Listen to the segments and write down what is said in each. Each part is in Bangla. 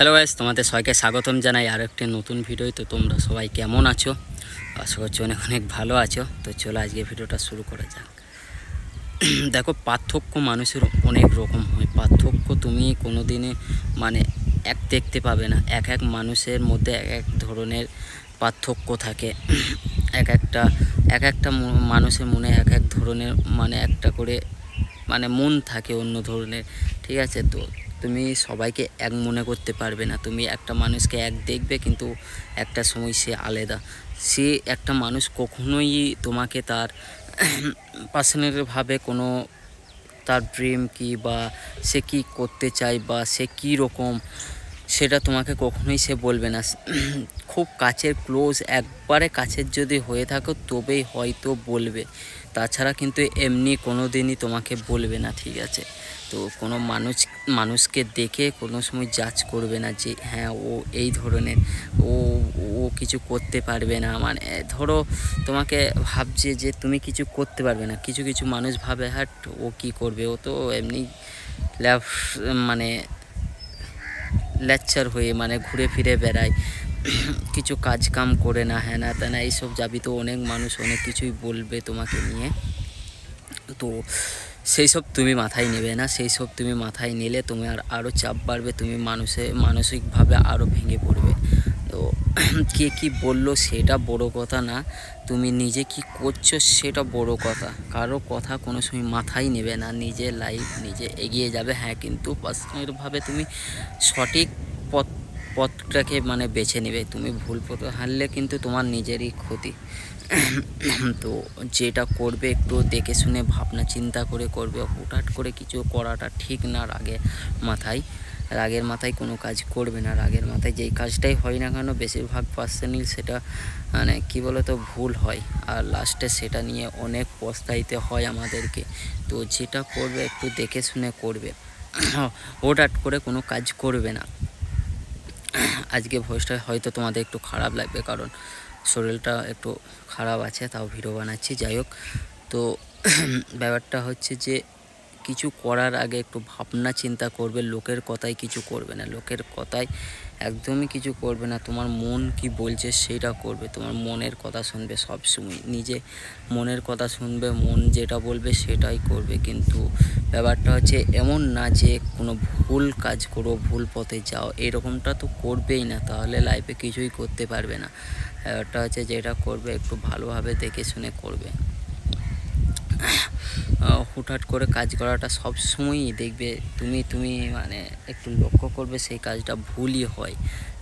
হ্যালো গাইস, তোমাদের সবাইকে স্বাগতম জানাই আর একটি নতুন ভিডিও। তো তোমরা সবাই কেমন আছো? আশা করছি অনেক অনেক ভালো আছো। তো চলো আজকে ভিডিওটা শুরু করা যাক। দেখো, পার্থক্য মানুষের অনেক রকম হয়। পার্থক্য তুমি কোনো দিনে এক দেখতে পাবে না। এক এক মানুষের মধ্যে এক এক ধরনের পার্থক্য থাকে। এক একটা মানুষের মনে এক এক ধরনের একটা করে মন থাকে অন্য ধরনের, ঠিক আছে? তো তুমি সবাইকে এক মনে করতে পারবে না। তুমি একটা মানুষকে এক দেখবে, কিন্তু একটা সময় সে আলাদা। সে একটা মানুষ কখনোই তোমাকে তার পার্সোনালভাবে কোনো তার ড্রিম কী বা সে কী করতে চায় বা সে কী রকম, সেটা তোমাকে কখনোই সে বলবে না। খুব কাছের ক্লোজ, একবারে কাছের যদি হয়ে থাকো তবেই হয়তো বলবে, তাছাড়া কিন্তু এমনি কোনো দিনই তোমাকে বলবে না, ঠিক আছে? তো কোনো মানুষকে দেখে কোনো সময় জাজ করবে না যে হ্যাঁ ও এই ধরনের, ও ও কিছু করতে পারবে না। ধরো তোমাকে ভাবছে যে তুমি কিছু করতে পারবে না, কিছু কিছু মানুষ ভাবে হ্যাঁ ও কী করবে, ও তো এমনি লেকচার হয়ে ঘুরে ফিরে বেড়ায়, কিছু কাজ কাম করে না, হ্যাঁ না তা না, এইসব যাবি। তো অনেক মানুষ অনেক কিছুই বলবে তোমাকে নিয়ে। তো সেই সব তুমি মাথায় নেবে না। সেই সব তুমি মাথায় নিলে তুমি আরও চাপ বাড়বে, তুমি মানসিকভাবে আরও ভেঙে পড়বে। তো কে কী বললো সেটা বড় কথা না, তুমি নিজে কি করছো সেটা বড় কথা। কারো কথা কোনো সময় মাথায় নেবে না, নিজের লাইফ নিজে এগিয়ে যাবে। হ্যাঁ, কিন্তু পার্সোনালভাবে তুমি সঠিক পথটাকে বেছে নেবে। তুমি ভুল পথে হারলে কিন্তু তোমার নিজেরই ক্ষতি। তো যেটা করবে একটু দেখে শুনে ভাবনা চিন্তা করে করবে। হুটহাট করে কিছু করাটা ঠিক না। রাগের মাথায় কোনো কাজ করবে না। রাগের মাথায় যেই কাজটাই হয় না কেন, বেশিরভাগ পার্সোনাল সেটা কী বলো তো ভুল হয়, আর লাস্টে সেটা নিয়ে অনেক পস্তাইতে হয় আমাদেরকে। তো যেটা করবে একটু দেখে শুনে করবে, হুটহাট করে কোনো কাজ করবে না। আজকে ভয়েসটা হয়তো তোমাদের একটু খারাপ লাগবে, কারণ শরীরটা একটু খারাপ আছে, তাও ভিডিও বানাচ্ছি। যাই হোক, তো ব্যাপারটা হচ্ছে যে কিছু করার আগে একটু ভাবনা চিন্তা করবে। লোকের কথায় কিছু করবে না, লোকের কথায় একদমই কিছু করবে না। তোমার মন কি বলছে সেটা করবে, তোমার মনের কথা শুনবে সবসময়। নিজে মনের কথা শুনবে, মন যেটা বলবে সেটাই করবে। কিন্তু ব্যাপারটা হচ্ছে এমন না যে কোনো ভুল কাজ করো, ভুল পথে যাও, এরকমটা তো করবেই না, তাহলে লাইফে কিছুই করতে পারবে না। ব্যাপারটা হচ্ছে যেটা করবে একটু ভালোভাবে দেখে শুনে করবে। হুটহাট করে কাজ করাটা সবসময়ই দেখবে তুমি একটু লক্ষ্য করবে, সেই কাজটা ভুলই হয়।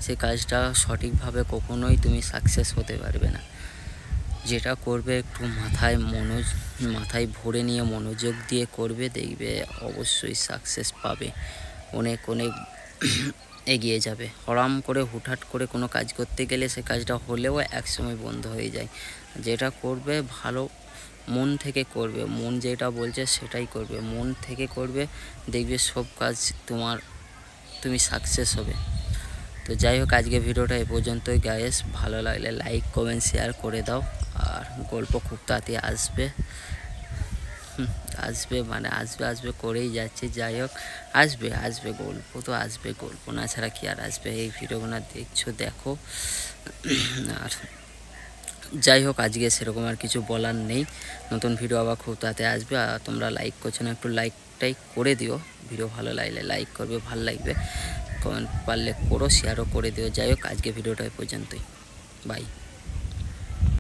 সেই কাজটা সঠিকভাবে কখনোই তুমি সাকসেস হতে পারবে না। যেটা করবে একটু মাথায় ভরে নিয়ে মনোযোগ দিয়ে করবে, দেখবে অবশ্যই সাকসেস পাবে, অনেক অনেক এগিয়ে যাবে। হরাম করে হুটহাট করে কোনো কাজ করতে গেলে সে কাজটা হলেও একসময় বন্ধ হয়ে যায়। যেটা করবে ভালো মন থেকে করবে, মন যেটা বলছে সেটাই করবে, মন থেকে করবে, দেখবে সব কাজ তুমি সাকসেস হবে। তো যাই হোক, আজকে ভিডিওটা এ পর্যন্তই গাইস। ভালো লাগলে লাইক কমেন্ট শেয়ার করে দাও। আর গল্প খুব তাড়াতাড়ি আসবে আসবে করেই যাচ্ছে। যাই হোক, আসবে গল্প তো আসবে, গল্প না ছাড়া কি আর আসবে? এই ভিডিওগুলো দেখছো, দেখো। আর যাই হোক, আজকে সেরকম আর কিছু বলার নেই। নতুন ভিডিও আবার খুব তাড়াতাড়ি আসবে। আর তোমরা লাইক করছো না, একটু লাইকটাই করে দিও। ভিডিও ভালো লাগলে লাইক করবে, ভালো লাগবে। কমেন্ট পারলে করো, শেয়ারও করে দিও। যাই হোক, আজকে ভিডিওটা এই পর্যন্তই। বাই।